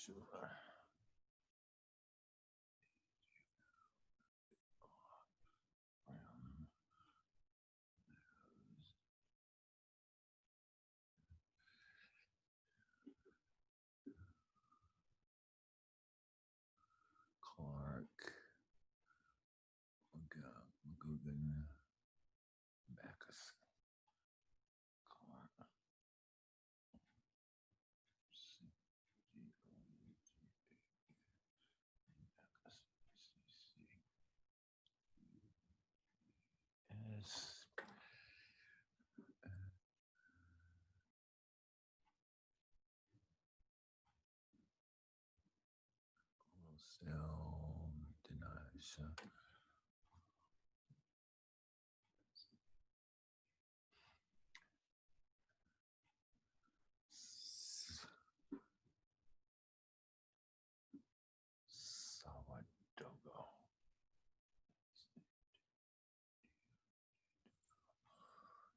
Sure. Clark. We'll go Backus. Clark. Cell denies. Sourdough.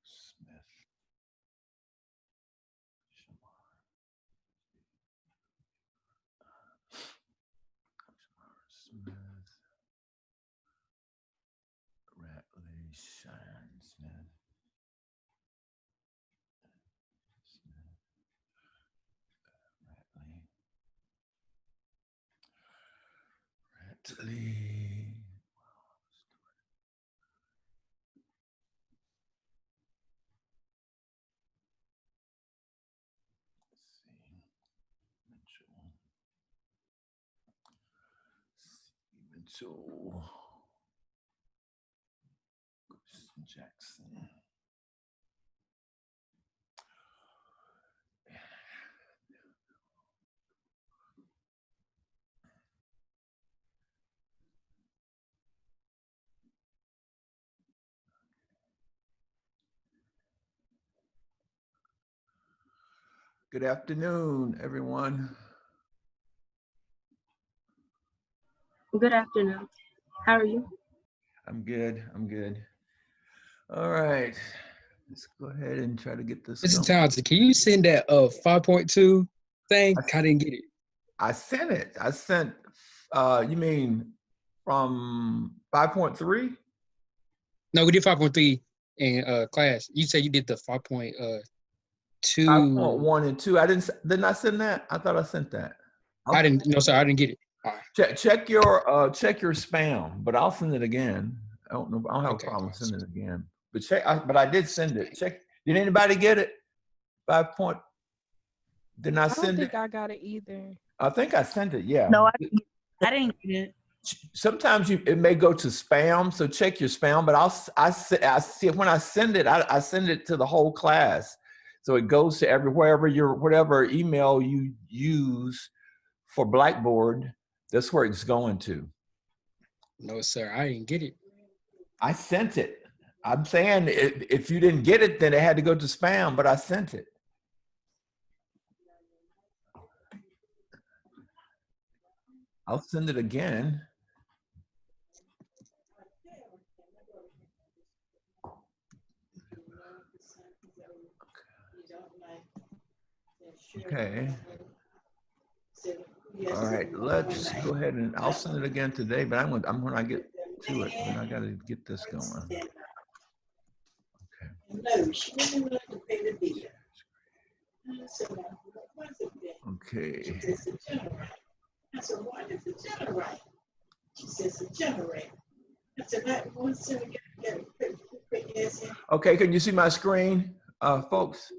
Smith. Smith. Ratley. Shine. Smith. Smith. Ratley. Mitchell. Jackson. Good afternoon, everyone. Good afternoon. How are you? I'm good. I'm good. All right. Let's go ahead and try to get this Mr. going. Townsend, can you send that 5.2 thing? I didn't get it. I sent it. I sent, you mean from 5.3? No, we did 5.3 in class. You said you did the 5.2. 5.1 and 2. Didn't I send that? I thought I sent that. I didn't. No, sir, I didn't get it. Check your spam, but I'll send it again. I don't know. I don't have a problem sending it again. But but I did send it. Check. Did anybody get it? 5 point. Didn't I send it? I don't think I got it either. I think I sent it. Yeah. No, I didn't get it. Sometimes it may go to spam, so check your spam. But I see when I send it. I send it to the whole class, so it goes to whatever email you use for Blackboard. That's where it's going to. No, sir, I didn't get it. I sent it. I'm saying if you didn't get it, then it had to go to spam, but I sent it. I'll send it again. Okay. All right, let's go ahead and I'll send it again today, but I'm when I get to it, and I got to get this going. Okay. No, she didn't want to pay the bill. Okay. She says a generator. I said, what is a generator? She says a generator. I said, that one cent get yes. Okay, can you see my screen, folks?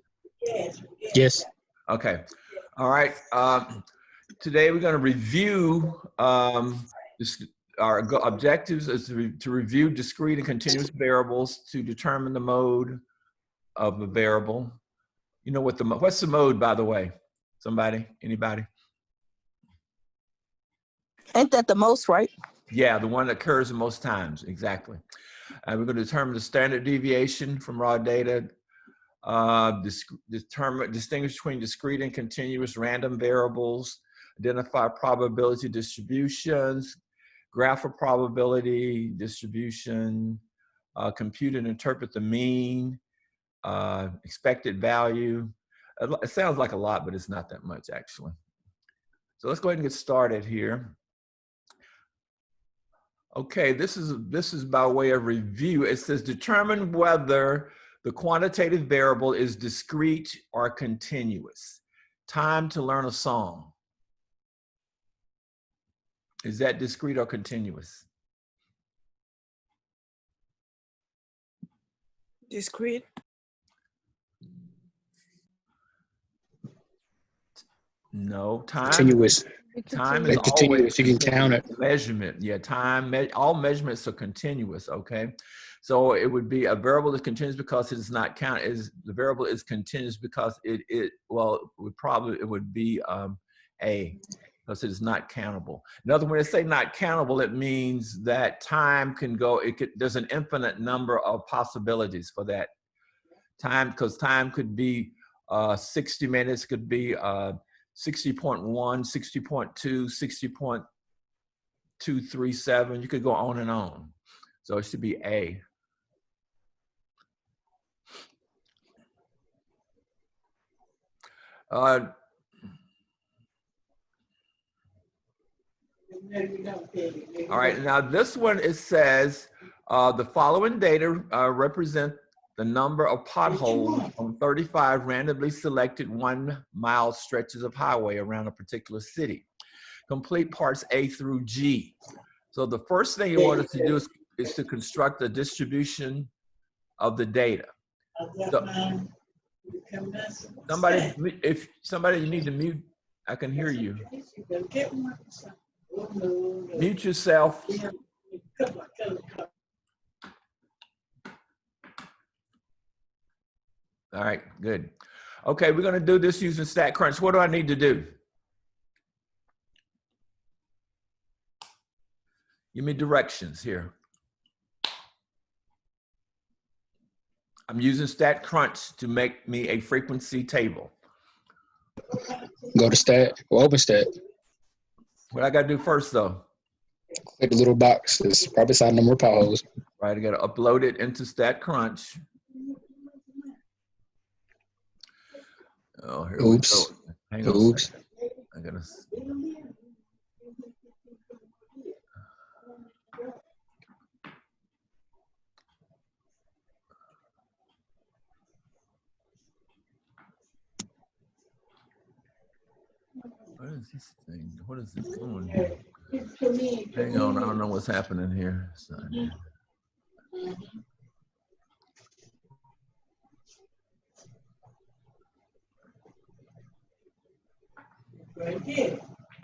Yes. Yes. Okay. All right. Today we're going to review our objectives is to review discrete and continuous variables to determine the mode of a variable. You know what's the mode, by the way? Somebody? Anybody? Ain't that the most, right? Yeah, the one that occurs the most times, exactly. And we're going to determine the standard deviation from raw data, distinguish between discrete and continuous random variables, identify probability distributions, graph a probability distribution, compute and interpret the mean, expected value. It sounds like a lot, but it's not that much actually. So let's go ahead and get started here. Okay, this is by way of review. It says determine whether the quantitative variable is discrete or continuous. Time to learn a song. Is that discrete or continuous? Discrete. No, time Continuous. is It's always continuous. You can count it. measurement. Yeah, all measurements are continuous, okay? So it would be a variable is continuous because it is not count the variable is continuous because it would be a because it is not countable. In other words, when they say not countable, it means that time can go, there's an infinite number of possibilities for that time, because time could be 60 minutes, could be 60.1, 60.2, 60.237. You could go on and on. So it should be A. All right, now this one, it says the following data represent the number of potholes on 35 randomly selected 1-mile stretches of highway around a particular city. Complete parts A through G. So the first thing you want us to do is to construct a distribution of the data. So, if somebody you need to mute, I can hear you. Mute yourself. All right, good. Okay, we're gonna do this using StatCrunch. What do I need to do? Give me directions here. I'm using StatCrunch to make me a frequency table. Go to stat or open stat. What I gotta do first though? Click the little box. It's probably beside number of potholes. Right, I gotta upload it into StatCrunch. Oh, here Oops. we go. Hang on a Oops. second. I gotta. What is this thing? What is it doing here? Hang on, I don't know what's happening here. So,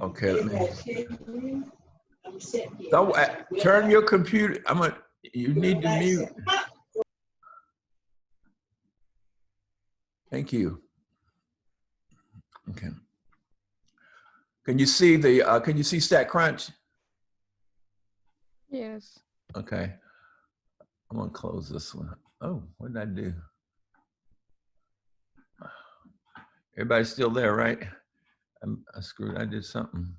okay, let me. So, turn your computer. You need to mute. Thank you. Okay. Can you see StatCrunch? Yes. Okay. I'm gonna close this one. Oh, what did I do? Everybody's still there, right? I screwed. I did something.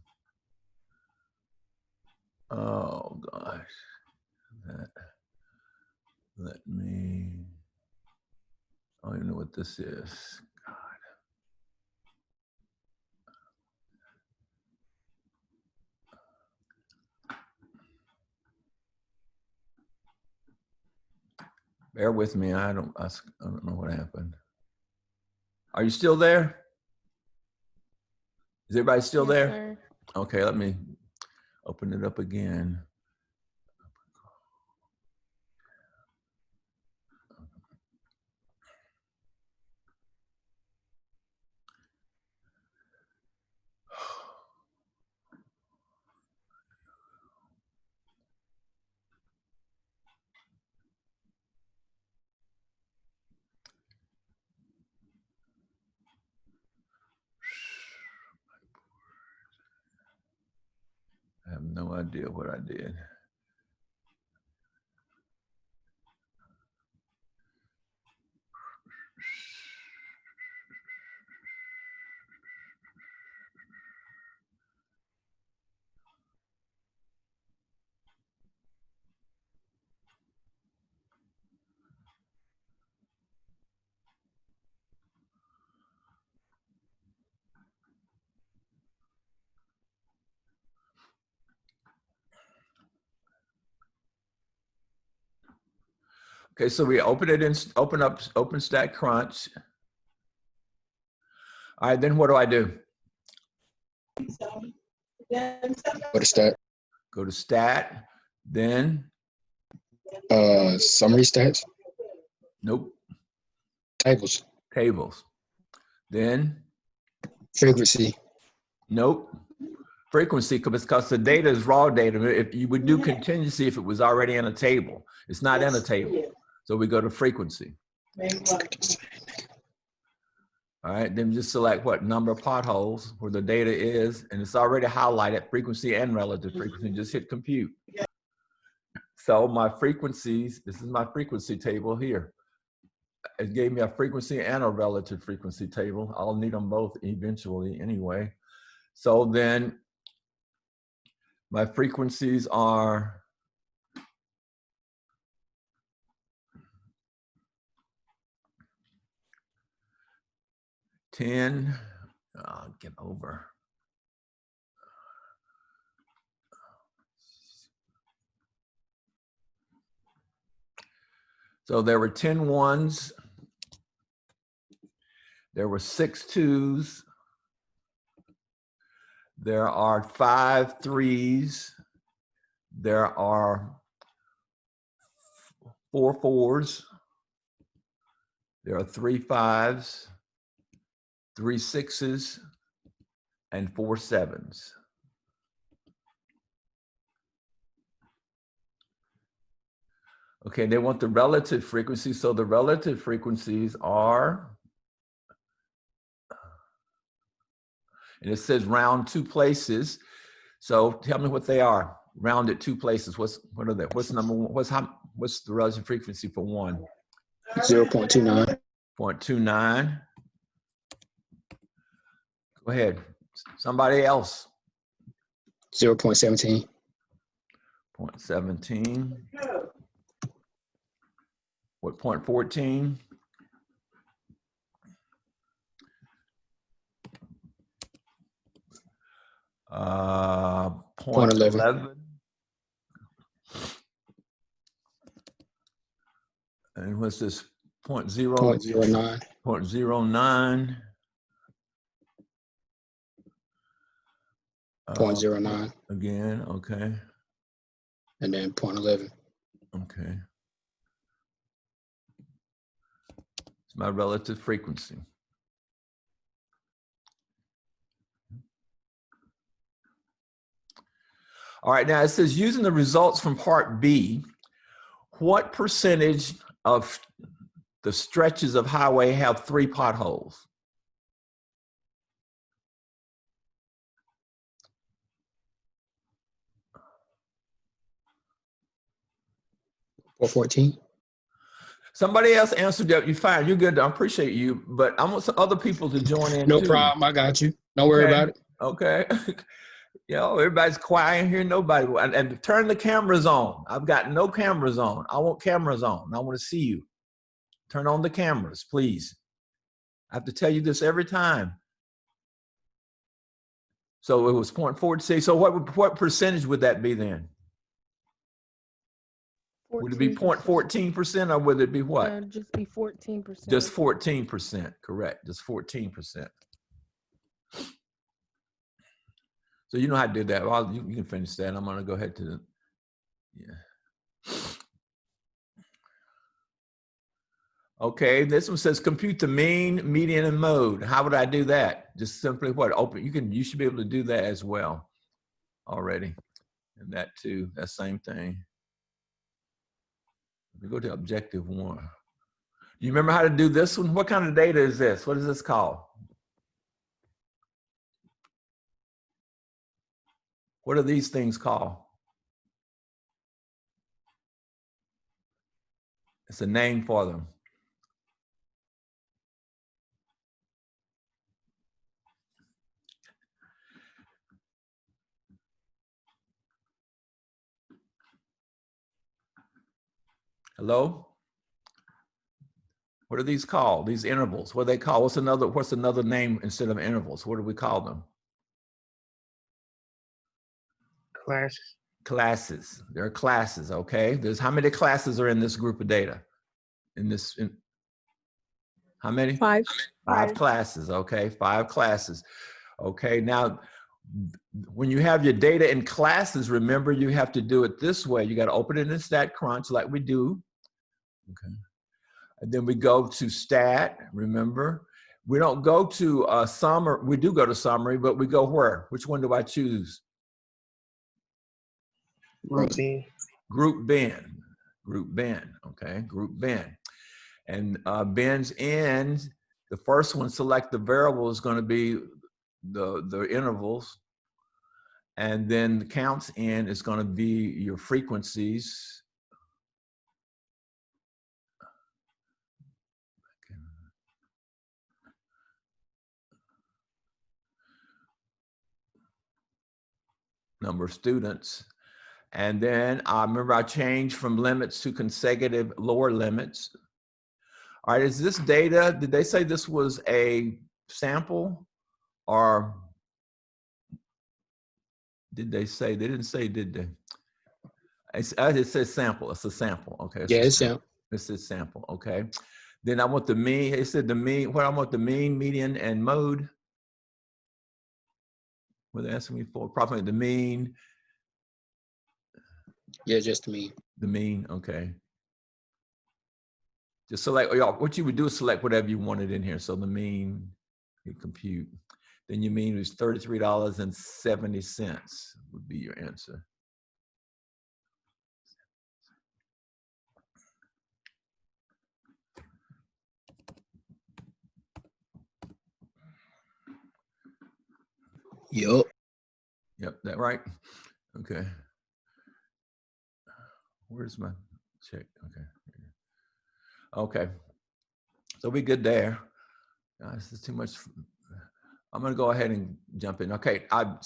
Oh gosh. Let me. I don't even know what this is. God. Bear with me. I don't know what happened. Are you still there? Is everybody still Yes, there? sir. Okay, let me open it up again. I have no idea what I did. Okay, so we open it in, open Stack Crunch. All right, then what do I do? So then Go to stat, Go to Stat, then, summary stats, nope, tables, tables. Then, frequency, nope, frequency, because the data is raw data. If you would do contingency if it was already in a table. It's not in a table. So we go to frequency. All right, then just select what number of potholes where the data is, and it's already highlighted frequency and relative frequency. Just hit compute. So my frequencies, this is my frequency table here. It gave me a frequency and a relative frequency table. I'll need them both eventually anyway. So then my frequencies are get over. So there were 10 ones. There were 6 twos. There are 5 threes. There are 4 fours. There are 3 fives, 3 sixes, and 4 sevens. Okay, they want the relative frequency. So the relative frequencies are, and it says round 2 places. So tell me what they are. Round at 2 places. What are they? What's number one? What's the relative frequency for 1? 0.29, 0.29. Go ahead. Somebody else. 0.17, 0.17. What, 0.14? Uh, 0.11. And what's this? 0.0? 0.09, 0.09. 0.09, Again, okay. and then 0.11. Okay. It's my relative frequency. All right, now it says using the results from part B, what percentage of the stretches of highway have 3 potholes? Or 14. Somebody else answered that. You're fine. You're good. I appreciate you, but I want some other people to join in No too. problem. I got you. Don't worry about it. Okay. You know, everybody's quiet here. Nobody. And turn the cameras on. I've got no cameras on. I want cameras on. I want to see you. Turn on the cameras, please. I have to tell you this every time. So it was 0.46. So what percentage would that be then? Would it be 0.14% or would it be what? Just be 14%. Just 14%, correct. Just 14%. So you know how to do that. Well, you can finish that. I'm gonna go ahead to the, yeah. Okay, this one says compute the mean, median, and mode. How would I do that? Just simply what? Open, you should be able to do that as well already. And that too, that same thing. We go to objective 1. Do you remember how to do this one? What kind of data is this? What is this called? What are these things called? It's a name for them. Hello? What are these called? These intervals. What are they called? What's another name instead of intervals? What do we call them? Classes. Classes. There are classes, okay? There's how many classes are in this group of data? in this, how many? 5. Five classes, okay, 5 classes. Okay, now, when you have your data in classes, remember you have to do it this way. You got to open it in StatCrunch like we do. Okay. And then we go to stat, remember. We don't go to summary, we do go to summary, but we go where? Which one do I choose? Group B. Group bin, group bin, okay, group bin. And bins in, the first one, select the variable is gonna be the intervals. And then the counts in is gonna be your frequencies. Number of students. And then I remember I changed from limits to consecutive lower limits. All right, is this data, did they say this was a sample or did they say, they didn't say, did they? It says sample, it's a sample, okay. Yeah, it's sample. This is sample, okay. Then I want the mean, it said the mean, what I want the mean, median, and mode. What they're asking me for, probably the mean. Yeah, just me. The mean, okay. Just select, y'all, what you would do is select whatever you wanted in here. So the mean, you compute. Then your mean was $33.70 would be your answer. Yup. Yep, that right? Okay. Where's my check? Okay. Okay. So we good there. This is too much. I'm gonna go ahead and jump in. Okay. All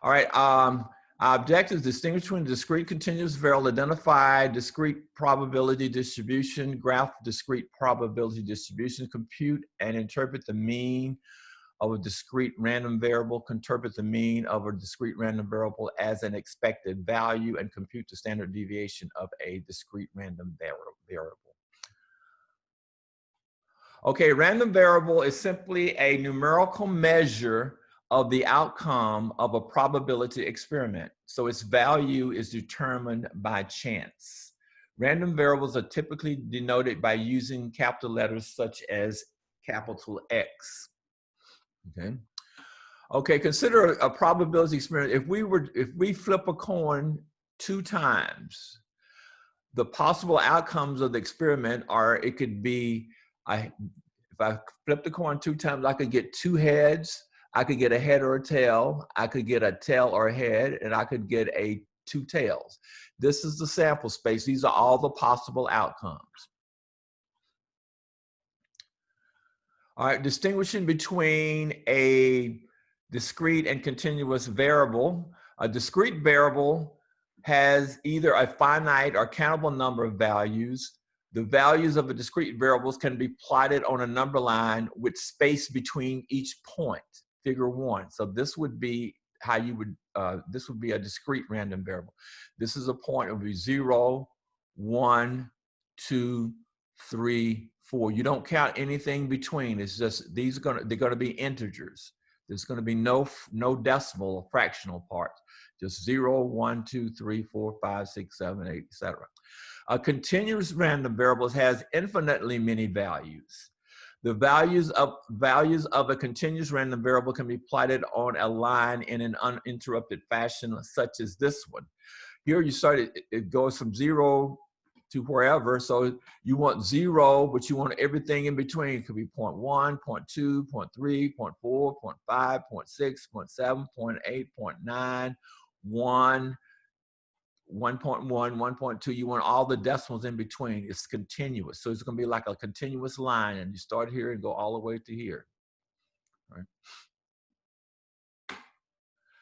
right. Our objectives: distinguish between discrete continuous variable, identify discrete probability distribution, graph discrete probability distribution, compute and interpret the mean of a discrete random variable, interpret the mean of a discrete random variable as an expected value, and compute the standard deviation of a discrete random variable. Okay, random variable is simply a numerical measure of the outcome of a probability experiment. So its value is determined by chance. Random variables are typically denoted by using capital letters such as capital X. Okay. Okay, consider a probability experiment. If we flip a coin 2 times, the possible outcomes of the experiment are, it could be, if I flip the coin 2 times, I could get 2 heads, I could get a head or a tail, I could get a tail or a head, and I could get 2 tails. This is the sample space. These are all the possible outcomes. All right, distinguishing between a discrete and continuous variable. A discrete variable has either a finite or countable number of values. The values of a discrete variables can be plotted on a number line with space between each point, figure 1. So this would be how you would, this would be a discrete random variable. This is a point, it would be 0, 1, 2, 3, 4. You don't count anything between. It's just, they're gonna be integers. There's gonna be no decimal or fractional parts. Just 0, 1, 2, 3, 4, 5, 6, 7, 8, etc. A continuous random variable has infinitely many values. The values of a continuous random variable can be plotted on a line in an uninterrupted fashion, such as this one. Here you start, it goes from 0 to wherever. So you want 0, but you want everything in between. It could be 0.1, 0.2, 0.3, 0.4, 0.5, 0.6, 0.7, 0.8, 0.9, 1, 1.1, 1.2. You want all the decimals in between. It's continuous. So it's going to be like a continuous line, and you start here and go all the way to here. All right.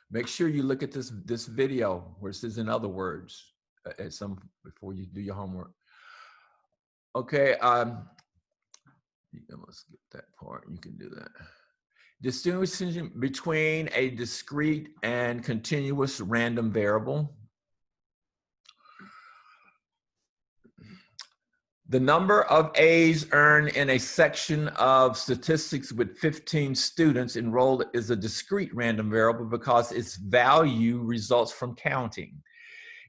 Make sure you look at this video where it says in other words at some before you do your homework. Okay, let's skip that part. You can do that. Distinguishing between a discrete and continuous random variable. The number of A's earned in a section of statistics with 15 students enrolled is a discrete random variable because its value results from counting.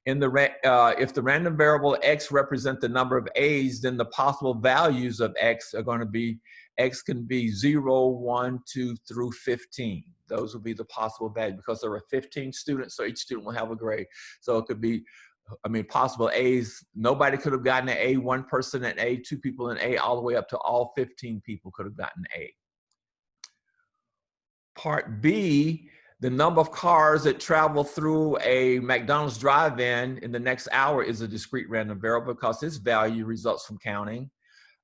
If the random variable X represents the number of A's, then the possible values of X are going to be, X can be 0, 1, 2 through 15. Those will be the possible values because there are 15 students, so each student will have a grade. So it could be, possible A's. Nobody could have gotten an A, one person an A, two people an A, all the way up to all 15 people could have gotten A. Part B, the number of cars that travel through a McDonald's drive-in in the next hour is a discrete random variable because its value results from counting.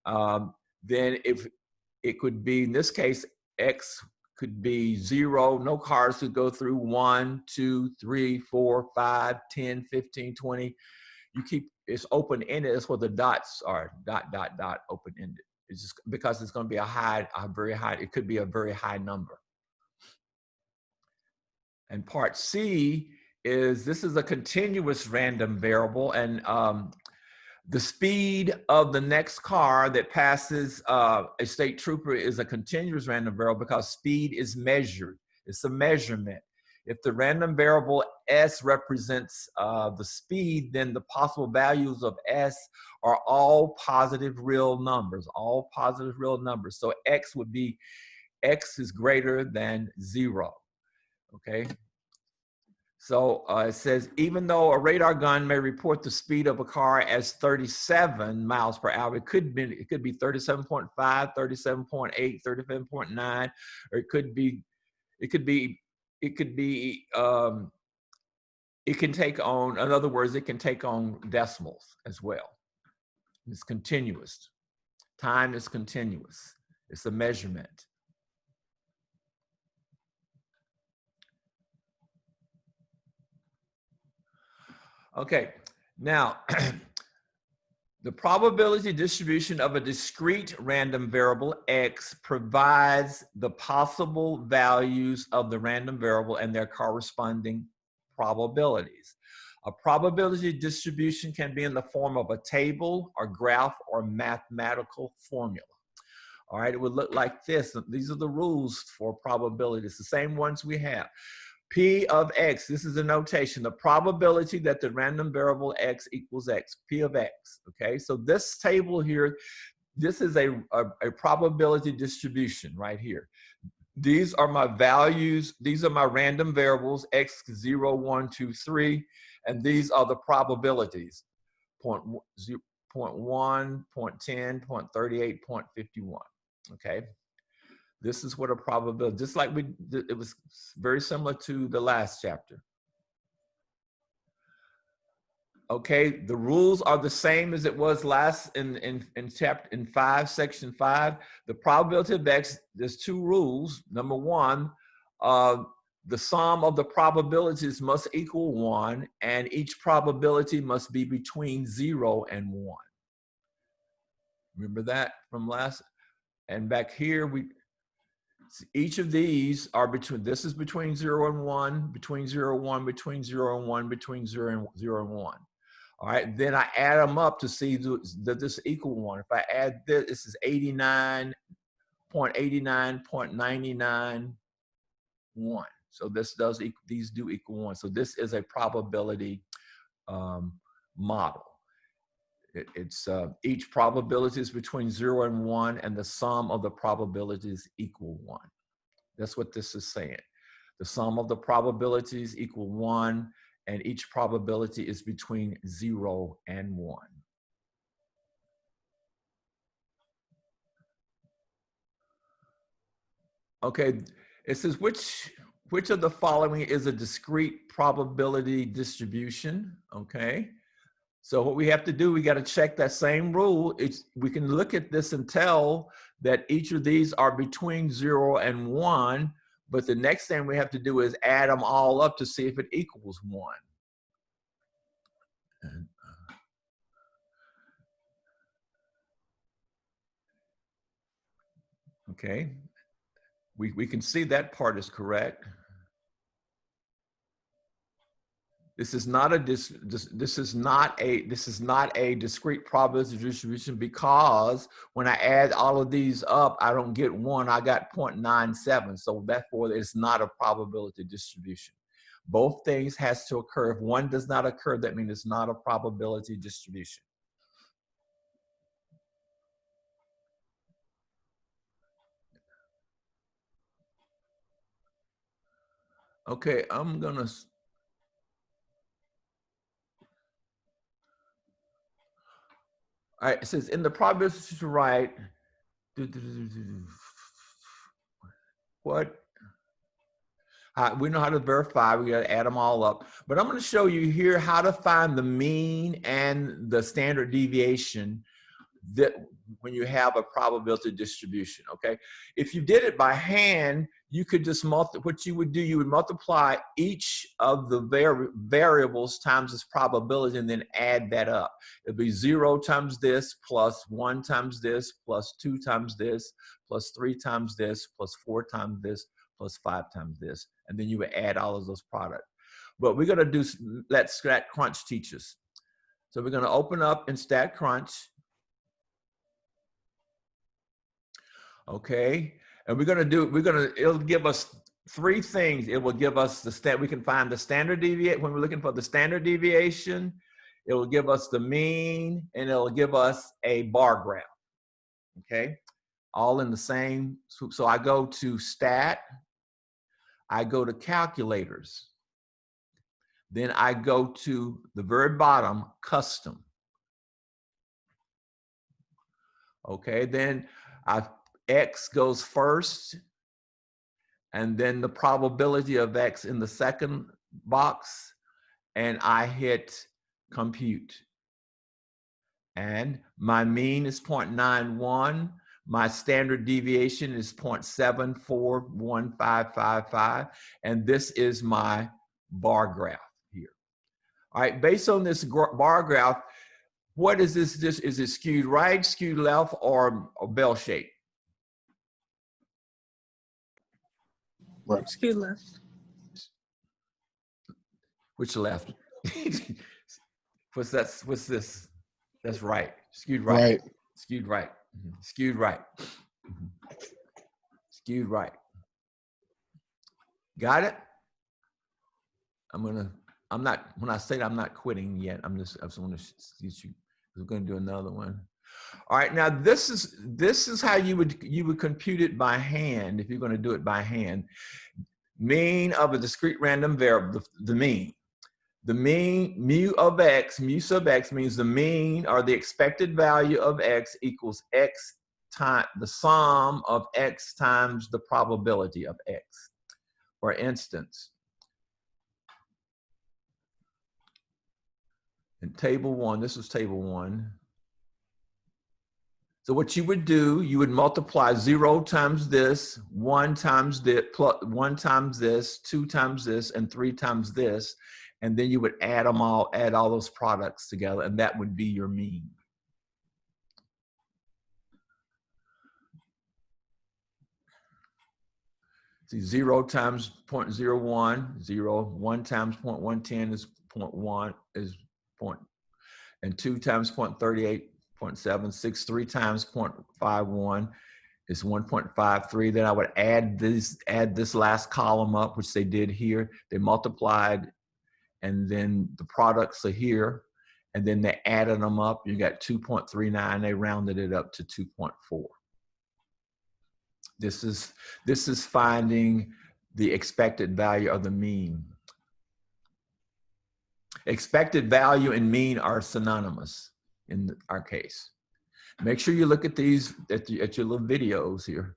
Then if it could be, in this case, X could be 0, no cars could go through, 1, 2, 3, 4, 5, 10, 15, 20. You keep, it's open-ended. That's what the dots are, dot, dot, dot, open-ended. It's just because it's going to be it could be a very high number. And part C is, this is a continuous random variable, and the speed of the next car that passes a state trooper is a continuous random variable because speed is measured. It's a measurement. If the random variable S represents the speed, then the possible values of S are all positive real numbers, all positive real numbers. So X would be, X is greater than 0, okay? So it says, even though a radar gun may report the speed of a car as 37 miles per hour, it could be 37.5, 37.8, 37.9, or it can take on, in other words, it can take on decimals as well. It's continuous. Time is continuous. It's a measurement. Okay, now the probability distribution of a discrete random variable X provides the possible values of the random variable and their corresponding probabilities. A probability distribution can be in the form of a table or graph or mathematical formula. All right, it would look like this. These are the rules for probability. It's the same ones we have. P of X, this is a notation, the probability that the random variable X equals X, P of X, okay? So this table here, this is a probability distribution right here. These are my values, these are my random variables, X 0, 1, 2, 3, and these are the probabilities, 0.1, 0.10, 0.38, 0.51, okay? This is what a probability, just like it was very similar to the last chapter. Okay, the rules are the same as it was last in section 5. The probability of X, there's two rules. Number one, the sum of the probabilities must equal 1, and each probability must be between 0 and 1. Remember that from last? And back here, each of these are between, this is between 0 and 1, between 0 and 1, between 0 and 1, between 0 and 1. All right, then I add them up to see that this equal 1. If I add this, this is 89.89.991. So this does, these do equal 1. So this is a probability model. It's each probability is between 0 and 1, and the sum of the probabilities equal 1. That's what this is saying. The sum of the probabilities equal 1, and each probability is between 0 and 1. Okay, it says which of the following is a discrete probability distribution? Okay. So what we have to do, we got to check that same rule. We can look at this and tell that each of these are between 0 and 1, but the next thing we have to do is add them all up to see if it equals 1. Okay, we can see that part is correct. This is not a this is not a discrete probability distribution, because when I add all of these up, I don't get 1. I got 0.97. So therefore, it's not a probability distribution. Both things has to occur. If one does not occur, that means it's not a probability distribution. Okay, I'm gonna. All right, it says in the probability to write. What? We know how to verify. We got to add them all up. But I'm going to show you here how to find the mean and the standard deviation that when you have a probability distribution. Okay, if you did it by hand, you could just what you would do, you would multiply each of the variables times its probability and then add that up. It'd be 0 times this plus 1 times this plus 2 times this plus 3 times this plus 4 times this plus 5 times this, and then you would add all of those products. But we're going to do, let StatCrunch teach us. So we're going to open up in StatCrunch. Okay, and it'll give us 3 things. It will give us we can find the standard deviation. When we're looking for the standard deviation, it will give us the mean, and it'll give us a bar graph. Okay, all in the same. So I go to Stat, I go to Calculators, then I go to the very bottom, Custom. Okay, then X goes first, and then the probability of X in the second box, and I hit compute. And my mean is 0.91. My standard deviation is 0.741555. And this is my bar graph here. All right, based on this bar graph, what is this? Is it skewed right, skewed left, or bell shape? Right. Skewed left. Which left? What's this? That's right. Skewed right. Right. Skewed right. Skewed right. Skewed right. Got it? When I say that, I'm not quitting yet. I just want to teach you. We're going to do another one. All right. Now this is how you would compute it by hand if you're going to do it by hand. Mean of a discrete random variable, the mean. The mean mu sub x means the mean or the expected value of x equals x times the sum of x times the probability of x. For instance, in table 1, this is table 1. So what you would do, you would multiply 0 times this, 1 times this, plus 1 times this, 2 times this, and 3 times this. And then you would add all those products together, and that would be your mean. See, 0 times 0.01, 0, 1 times 0.110 is 0.1 is point, and 2 times 0.38, 0.76, 3 times 0.51 is 1.53. Then I would add this last column up, which they did here. They multiplied, and then the products are here, and then they added them up. You got 2.39. They rounded it up to 2.4. This is finding the expected value of the mean. Expected value and mean are synonymous in our case. Make sure you look at these at your little videos here.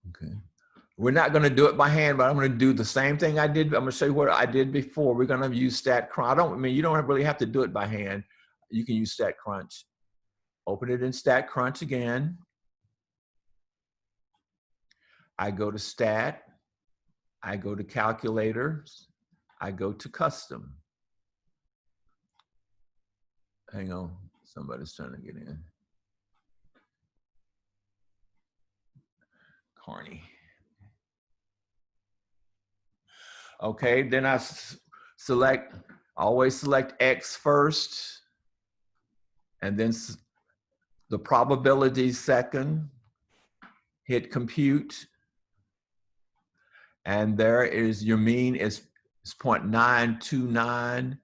Okay. We're not going to do it by hand, but I'm going to do the same thing I did. I'm going to show you what I did before. We're going to use StatCrunch. You don't really have to do it by hand. You can use StatCrunch. Open it in StatCrunch again. I go to Stat. I go to Calculators. I go to Custom. Hang on, somebody's trying to get in. Carney. Okay, then I always select X first, and then the probability second, hit compute, and there is your mean is 0.929,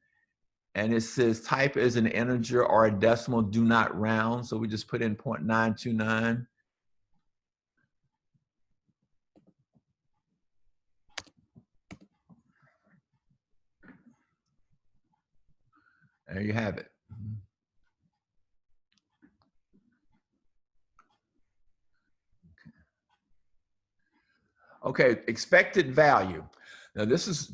and it says type as an integer or a decimal, do not round, so we just put in 0.929. There you have it. Okay, expected value. Now this is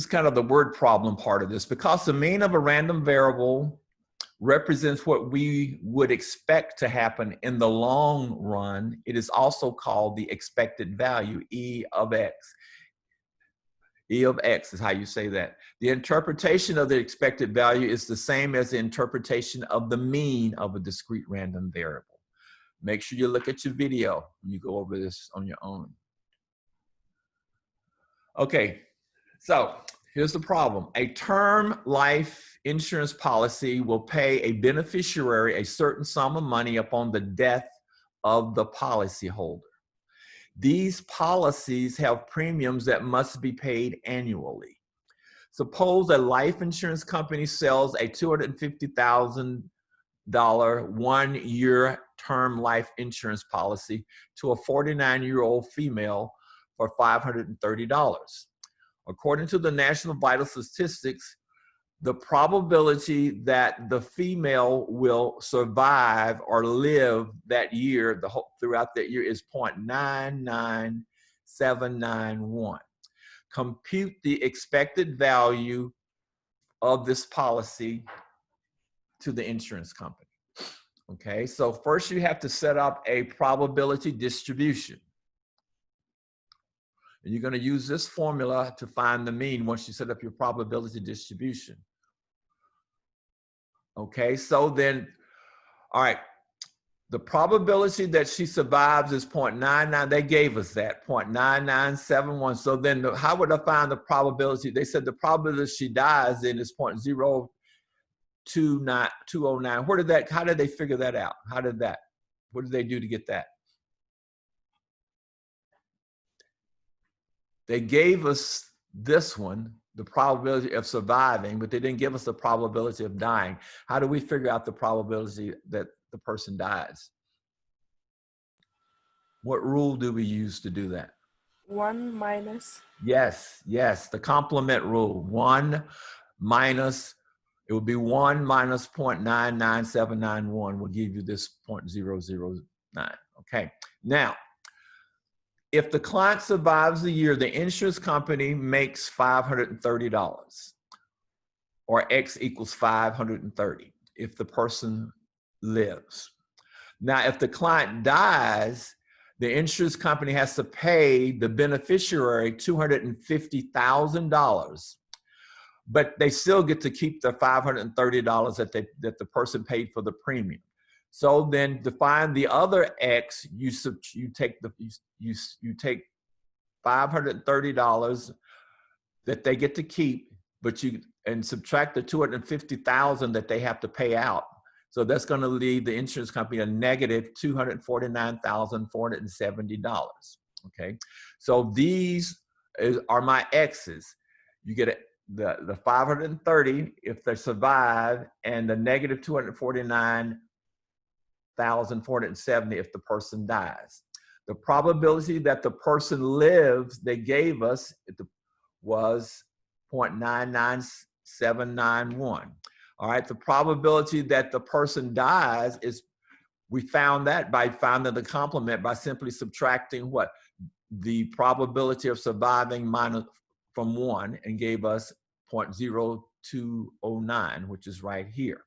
kind of the word problem part of this, because the mean of a random variable represents what we would expect to happen in the long run. It is also called the expected value, E of X. E of X is how you say that. The interpretation of the expected value is the same as the interpretation of the mean of a discrete random variable. Make sure you look at your video when you go over this on your own. Okay, so here's the problem. A term life insurance policy will pay a beneficiary a certain sum of money upon the death of the policyholder. These policies have premiums that must be paid annually. Suppose a life insurance company sells a $250,000 one-year term life insurance policy to a 49-year-old female for $530. According to the National Vital Statistics, the probability that the female will survive or live that year, throughout that year, is 0.99791. Compute the expected value of this policy to the insurance company. Okay, so first you have to set up a probability distribution. And you're going to use this formula to find the mean once you set up your probability distribution. Okay, so then, all right, the probability that she survives is 0.99. They gave us that, 0.9971. So then how would I find the probability? They said the probability she dies in is 0.0209. Where did that, how did they figure that out? How did that, what did they do to get that? They gave us this one, the probability of surviving, but they didn't give us the probability of dying. How do we figure out the probability that the person dies? What rule do we use to do that? 1 minus. Yes, yes, the complement rule. 1 minus, it would be 1 minus 0.99791 will give you this 0.009. Okay, now, if the client survives the year, the insurance company makes $530, or X equals 530 if the person lives. Now, if the client dies, the insurance company has to pay the beneficiary $250,000, but they still get to keep the $530 that the person paid for the premium. So then to find the other X, you take $530 that they get to keep, but and subtract the $250,000 that they have to pay out. So that's going to leave the insurance company a negative $249,470. Okay, so these are my X's. You get the 530 if they survive, and the negative 249,470 if the person dies. The probability that the person lives, they gave us, was 0.99791. All right, the probability that the person dies is, we found that by finding the complement by simply subtracting what? The probability of surviving minus from 1, and gave us 0.0209, which is right here.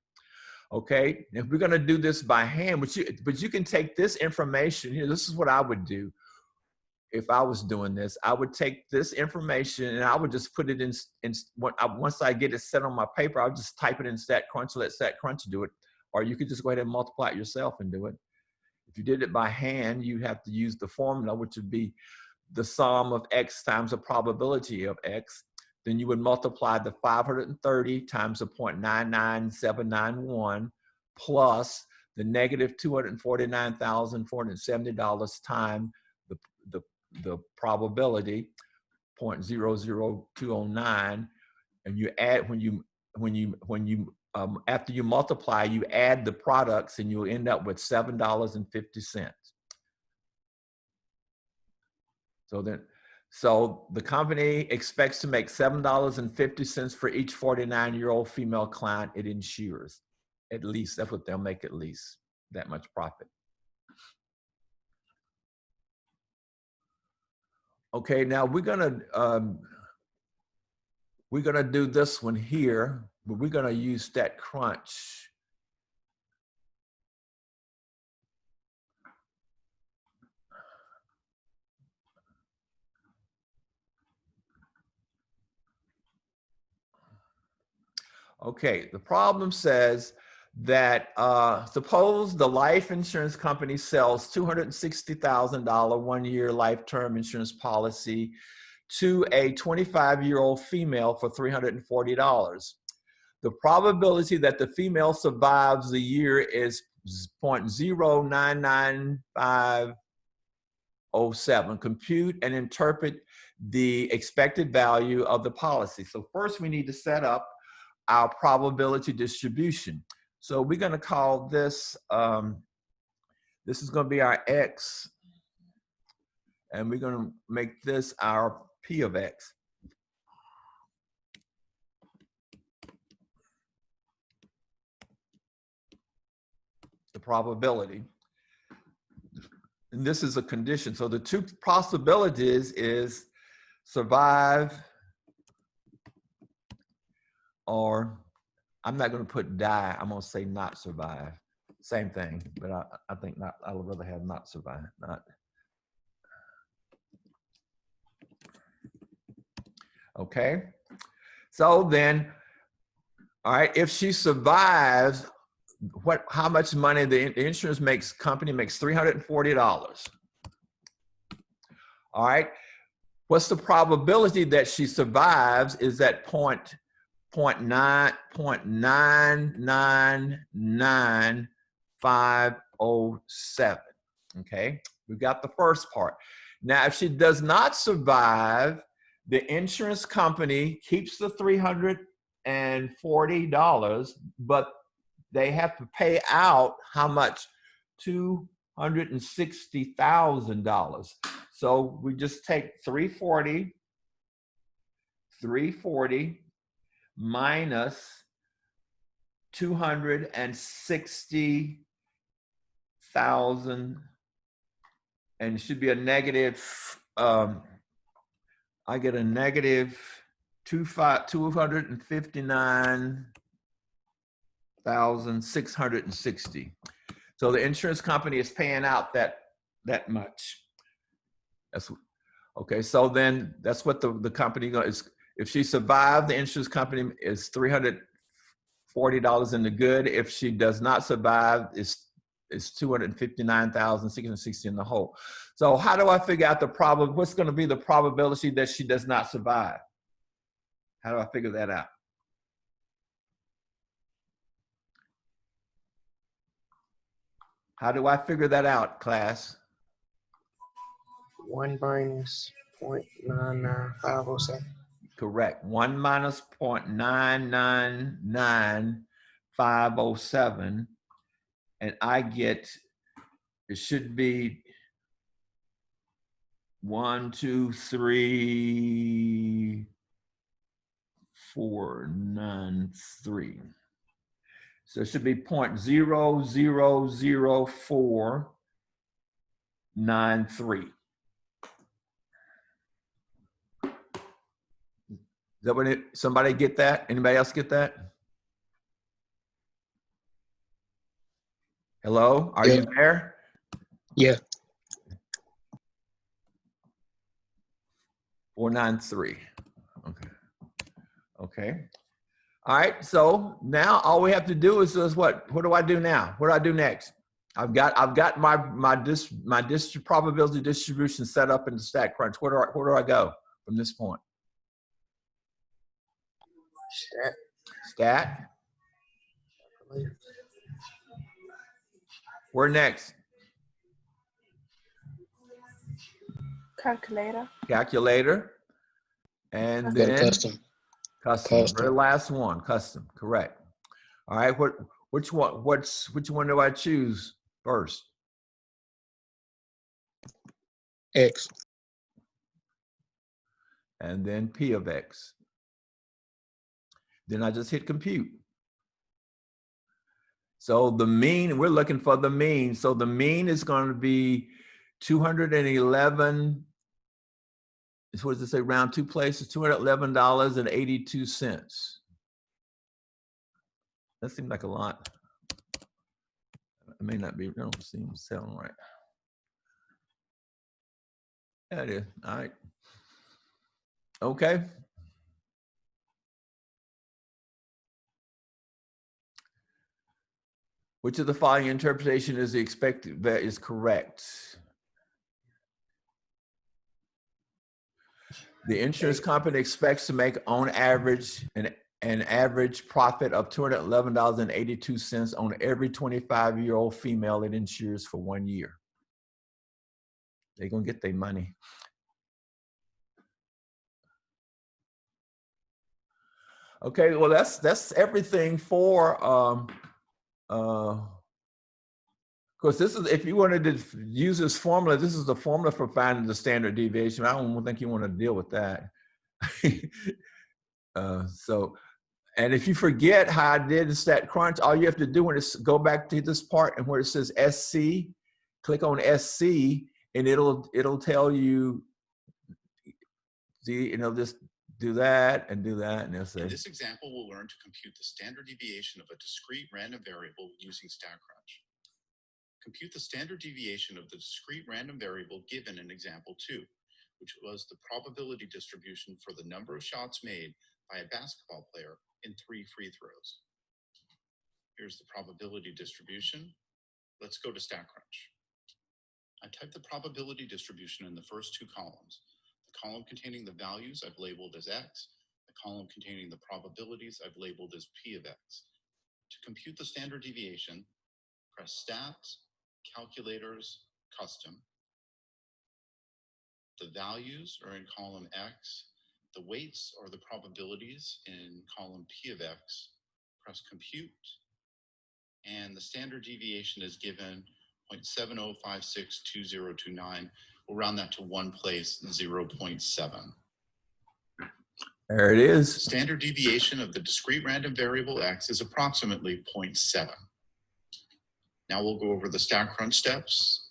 Okay, if we're going to do this by hand, but you can take this information here. This is what I would do if I was doing this. I would take this information and I would just put it in once I get it set on my paper, I'll just type it in StatCrunch, let StatCrunch do it. Or you could just go ahead and multiply it yourself and do it. If you did it by hand, you have to use the formula, which would be the sum of X times the probability of X, then you would multiply the 530 times the 0.99791 plus the negative $249,470 times the probability 0.00209, and you add when you after you multiply, you add the products, and you'll end up with $7.50. So the company expects to make $7.50 for each 49-year-old female client it insures. At least, that's what they'll make, at least that much profit. Okay, now we're gonna do this one here, but we're gonna use StatCrunch. Okay, the problem says that suppose the life insurance company sells $260,000 one-year life term insurance policy to a 25-year-old female for $340. The probability that the female survives the year is 0.099507. Compute and interpret the expected value of the policy. So first we need to set up our probability distribution. So we're going to call this, this is going to be our X, and we're going to make this our P of X. The probability. And this is a condition. So the two possibilities is survive, or I'm not going to put die. I'm going to say not survive. Same thing, but I think not. I would rather have not survive. Not. Okay. So then, all right. If she survives, how much money the insurance company makes? $340. All right. What's the probability that she survives? Is that 0.999507. Okay, we got the first part. Now, if she does not survive, the insurance company keeps the $340, but they have to pay out how much? $260,000. So we just take 340 minus 260,000, and it should be a negative. I get a negative 259,660. So the insurance company is paying out that much. That's okay. So then that's what the company is. If she survived, the insurance company is $340 in the good. If she does not survive, it's $259,660 in the hole. So how do I figure out what's going to be the probability that she does not survive? How do I figure that out? How do I figure that out, class? 1 minus 0.99507. Correct. 1 minus 0.999507. And I get, it should be 1, 2, 3, 4, 9, 3. So it should be 0.0000493. Is that what somebody get that? Anybody else get that? Hello, are you there? Yeah. 493. Okay. Okay. All right. So now all we have to do is what? What do I do now? What do I do next? I've got my probability distribution set up in the StatCrunch. Where do I go from this point? Stat. Where next? Calculator. Calculator. And Go to then custom. custom. Custom. Very last one, custom. Correct. All right. Which one do I choose first? X. And then P of X. Then I just hit compute. So the mean, we're looking for the mean. So the mean is going to be 211. What does it say? Round two places, $211.82. That seems like a lot. It may not be. I don't seem sound right. Yeah, it is. All right. Okay. Which of the following interpretation is the expected that is correct? The insurance company expects to make on average an average profit of $211.82 on every 25-year-old female it insures for 1 year. They're gonna get their money. Okay, well that's everything for of course, this is, if you wanted to use this formula, this is the formula for finding the standard deviation. I don't think you want to deal with that. And if you forget how I did in StatCrunch, all you have to do is go back to this part and where it says SC, click on SC, and it'll tell you, just do that and do that, and it'll say. In this example, we'll learn to compute the standard deviation of a discrete random variable using StatCrunch. Compute the standard deviation of the discrete random variable given in example 2, which was the probability distribution for the number of shots made by a basketball player in 3 free throws. Here's the probability distribution. Let's go to StatCrunch. I type the probability distribution in the first 2 columns. The column containing the values I've labeled as X, the column containing the probabilities I've labeled as P of X. To compute the standard deviation, press Stats, Calculators, Custom. The values are in column X. The weights are the probabilities in column P of X. Press Compute. And the standard deviation is given 0.70562029. We'll round that to one place, 0.7. There it is. Standard deviation of the discrete random variable X is approximately 0.7. Now we'll go over the StatCrunch steps.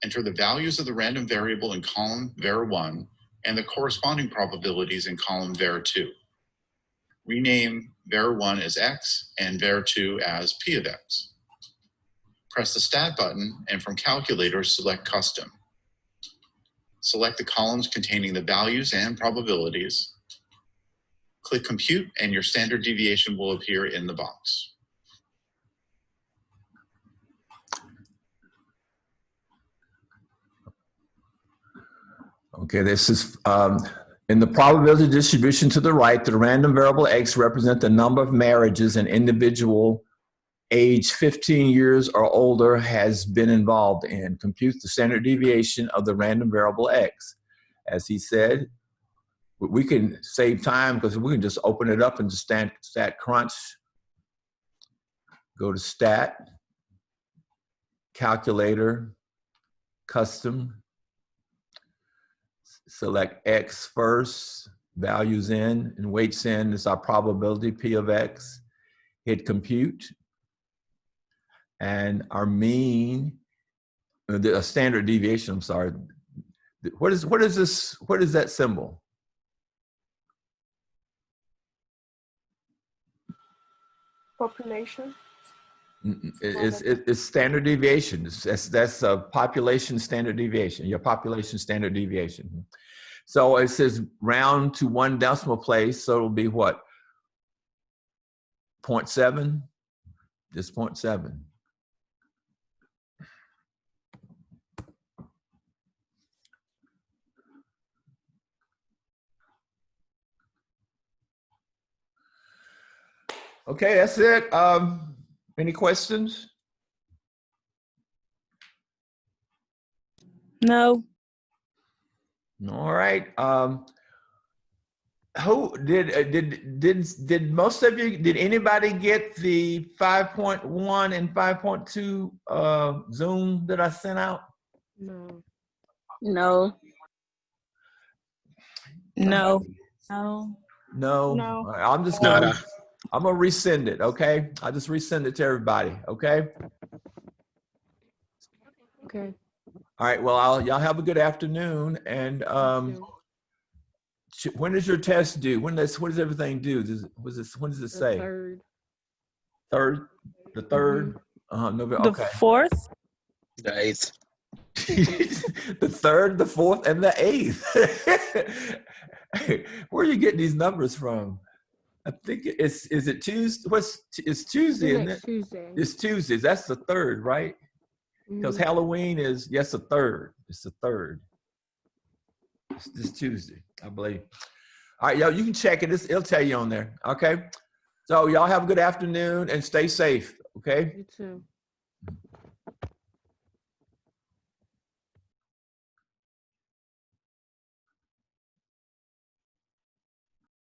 Enter the values of the random variable in column var1 and the corresponding probabilities in column var2. Rename var1 as X and var2 as P of X. Press the Stat button and from Calculator select Custom. Select the columns containing the values and probabilities. Click Compute and your standard deviation will appear in the box. Okay, this is in the probability distribution to the right, the random variable X represent the number of marriages an individual age 15 years or older has been involved in. Compute the standard deviation of the random variable X. As he said, we can save time because we can just open it up and just StatCrunch. Go to Stat, Calculator, Custom. Select X first, values in, and weights in is our probability, P of X. Hit compute. And our mean, a standard deviation, I'm sorry. What is this, what is that symbol? Population. It's standard deviation. That's a population standard deviation, your population standard deviation. So it says round to 1 decimal place, so it'll be what? 0.7? Just 0.7. Okay, that's it. Any questions? No. All right. Who did most of you, did anybody get the 5.1 and 5.2 Zoom that I sent out? No. No. No. No. No. No. All right, I'm just Nada. gonna I'm gonna resend it, okay? I'll just resend it to everybody, okay? Okay. All right, well, y'all have a good afternoon, and when is your test due? What does everything due? When does it say? Third. Third? The third? November, The okay. 4th? The 8th. The third, the fourth, and the 8th. Where are you getting these numbers from? I think is it Tuesday? It's Tuesday, isn't it? Tuesday. It's Tuesdays. That's the third, right? Because Halloween is, yes, the third. It's the third. It's this Tuesday, I believe. All right, y'all, you can check it. It'll tell you on there. Okay. So y'all have a good afternoon and stay safe. Okay. You too.